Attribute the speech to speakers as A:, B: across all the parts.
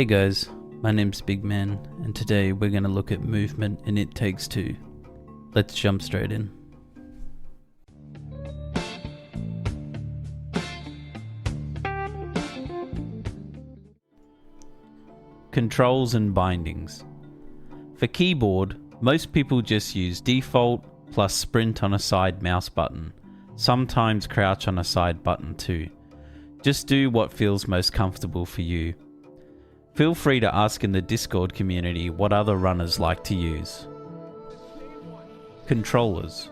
A: Hey guys, my name's Big Man, and today we're going to look at movement in It Takes Two. Let's jump straight in. Controls and bindings. For keyboard, most people just use default plus sprint on a side mouse button, sometimes crouch on a side button too. Just do what feels most comfortable for you. Feel free to ask in the Discord community what other runners like to use. Controllers.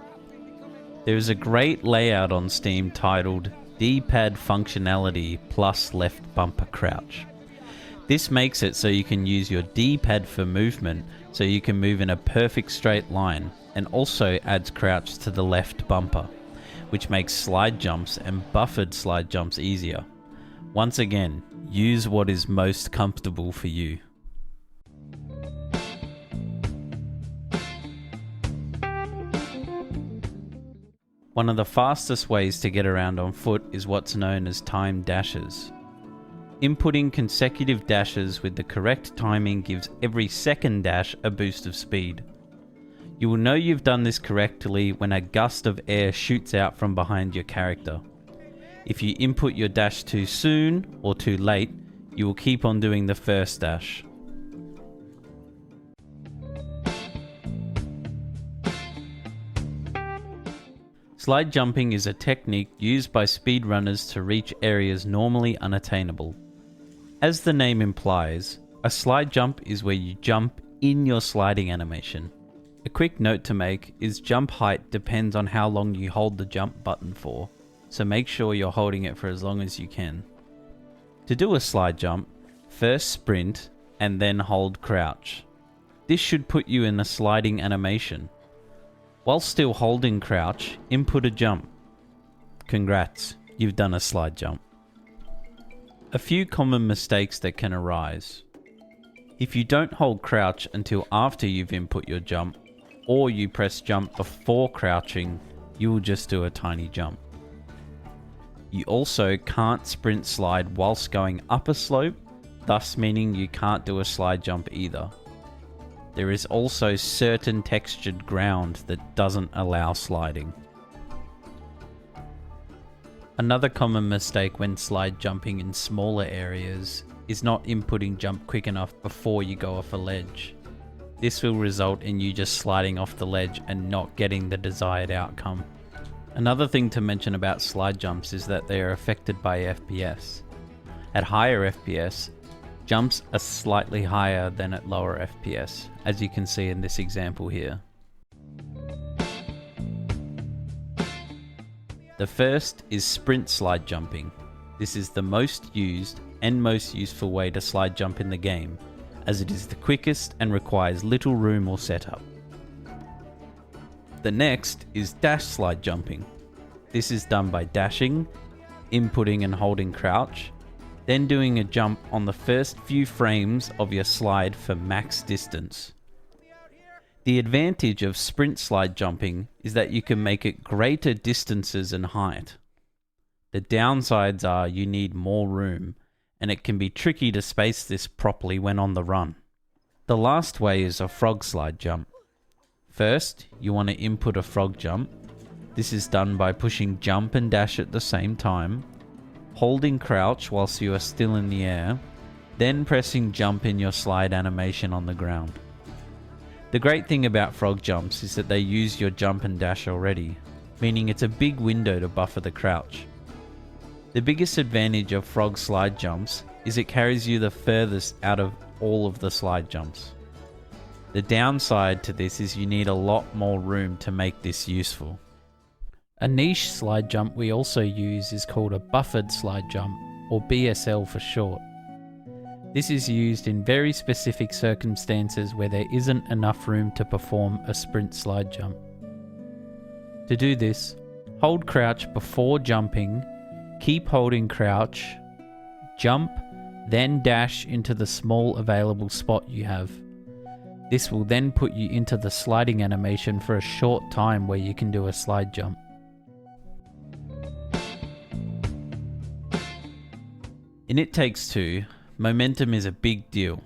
A: There is a great layout on Steam titled D-pad functionality plus left bumper crouch. This makes it so you can use your D-pad for movement, so you can move in a perfect straight line, and also adds crouch to the left bumper, which makes slide jumps and buffered slide jumps easier. Once again, use what is most comfortable for you. One of the fastest ways to get around on foot is what's known as timed dashes. Inputting consecutive dashes with the correct timing gives every second dash a boost of speed. You will know you've done this correctly when a gust of air shoots out from behind your character. If you input your dash too soon or too late, you will keep on doing the first dash. Slide jumping is a technique used by speedrunners to reach areas normally unattainable. As the name implies, a slide jump is where you jump in your sliding animation. A quick note to make is jump height depends on how long you hold the jump button for, so make sure you're holding it for as long as you can. To do a slide jump, first sprint and then hold crouch. This should put you in a sliding animation. While still holding crouch, input a jump. Congrats, you've done a slide jump. A few common mistakes that can arise. If you don't hold crouch until after you've input your jump, or you press jump before crouching, you will just do a tiny jump. You also can't sprint slide whilst going up a slope, thus meaning you can't do a slide jump either. There is also certain textured ground that doesn't allow sliding. Another common mistake when slide jumping in smaller areas is not inputting jump quick enough before you go off a ledge. This will result in you just sliding off the ledge and not getting the desired outcome. Another thing to mention about slide jumps is that they are affected by FPS. At higher FPS, jumps are slightly higher than at lower FPS, as you can see in this example here. The first is sprint slide jumping. This is the most used and most useful way to slide jump in the game, as it is the quickest and requires little room or setup. The next is dash slide jumping. This is done by dashing, inputting and holding crouch, then doing a jump on the first few frames of your slide for max distance. The advantage of sprint slide jumping is that you can make it greater distances and height. The downsides are you need more room, and it can be tricky to space this properly when on the run. The last way is a frog slide jump. First, you want to input a frog jump. This is done by pushing jump and dash at the same time, holding crouch whilst you are still in the air, then pressing jump in your slide animation on the ground. The great thing about frog jumps is that they use your jump and dash already, meaning it's a big window to buffer the crouch. The biggest advantage of frog slide jumps is it carries you the furthest out of all of the slide jumps. The downside to this is you need a lot more room to make this useful. A niche slide jump we also use is called a buffered slide jump, or BSL for short. This is used in very specific circumstances where there isn't enough room to perform a sprint slide jump. To do this, hold crouch before jumping, keep holding crouch, jump, then dash into the small available spot you have. This will then put you into the sliding animation for a short time where you can do a slide jump. In It Takes Two, momentum is a big deal.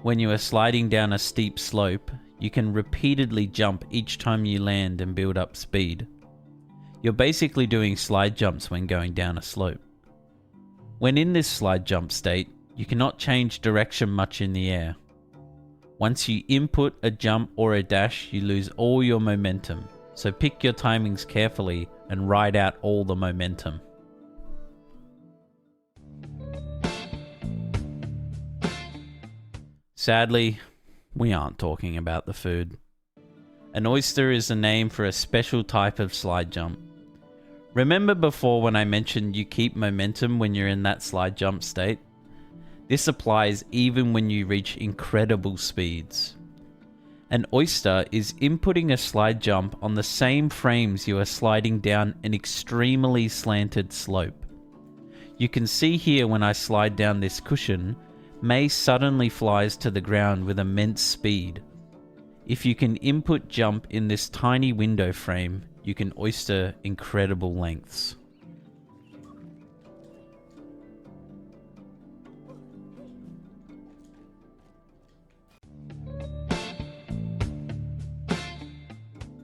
A: When you are sliding down a steep slope, you can repeatedly jump each time you land and build up speed. You're basically doing slide jumps when going down a slope. When in this slide jump state, you cannot change direction much in the air. Once you input a jump or a dash, you lose all your momentum, so pick your timings carefully and ride out all the momentum. Sadly, we aren't talking about the food. An oyster is a name for a special type of slide jump. Remember before when I mentioned you keep momentum when you're in that slide jump state? This applies even when you reach incredible speeds. An oyster is inputting a slide jump on the same frames you are sliding down an extremely slanted slope. You can see here when I slide down this cushion, May suddenly flies to the ground with immense speed. If you can input jump in this tiny window frame, you can oyster incredible lengths.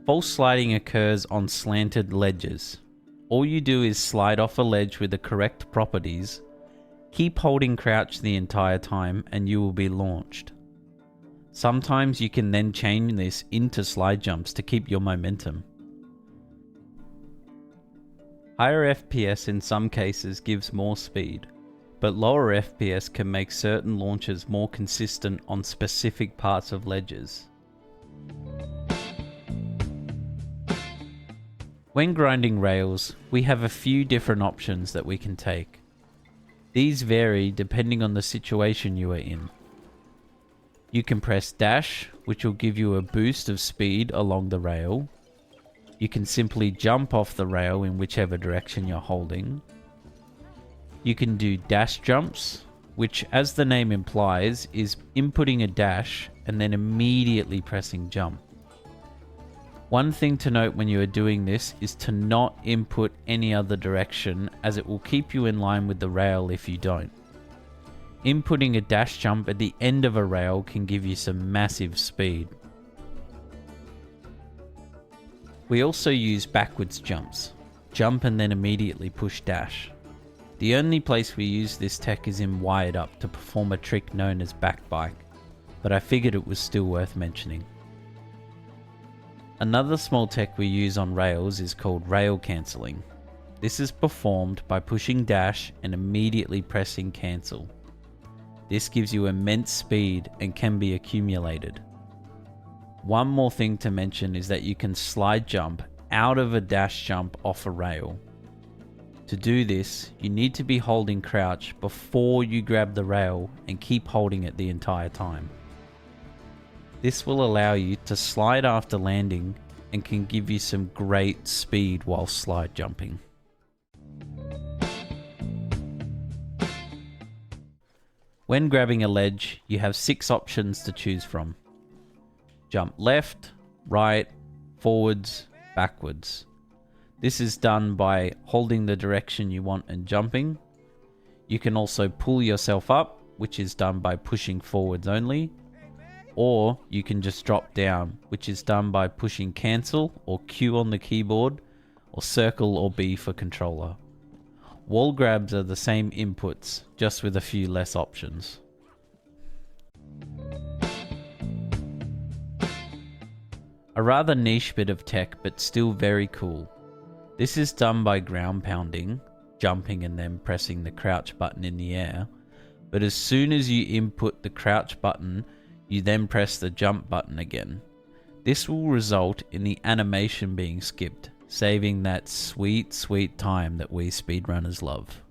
A: False sliding occurs on slanted ledges. All you do is slide off a ledge with the correct properties. Keep holding crouch the entire time and you will be launched. Sometimes you can then change this into slide jumps to keep your momentum. Higher FPS in some cases gives more speed, but lower FPS can make certain launches more consistent on specific parts of ledges. When grinding rails, we have a few different options that we can take. These vary depending on the situation you are in. You can press dash, which will give you a boost of speed along the rail. You can simply jump off the rail in whichever direction you're holding. You can do dash jumps, which, as the name implies, is inputting a dash and then immediately pressing jump. One thing to note when you are doing this is to not input any other direction, as it will keep you in line with the rail if you don't. Inputting a dash jump at the end of a rail can give you some massive speed. We also use backwards jumps. Jump and then immediately push dash. The only place we use this tech is in Wired Up to perform a trick known as back bike, but I figured it was still worth mentioning. Another small tech we use on rails is called rail cancelling. This is performed by pushing dash and immediately pressing cancel. This gives you immense speed and can be accumulated. One more thing to mention is that you can slide jump out of a dash jump off a rail. To do this, you need to be holding crouch before you grab the rail and keep holding it the entire time. This will allow you to slide after landing and can give you some great speed while slide jumping. When grabbing a ledge, you have 6 options to choose from. Jump left, right, forwards, backwards. This is done by holding the direction you want and jumping. You can also pull yourself up, which is done by pushing forwards only. Or you can just drop down, which is done by pushing cancel or Q on the keyboard, or circle or B for controller. Wall grabs are the same inputs, just with a few less options. A rather niche bit of tech, but still very cool. This is done by ground pounding, jumping and then pressing the crouch button in the air. But as soon as you input the crouch button, you then press the jump button again. This will result in the animation being skipped, saving that sweet, sweet time that we speedrunners love.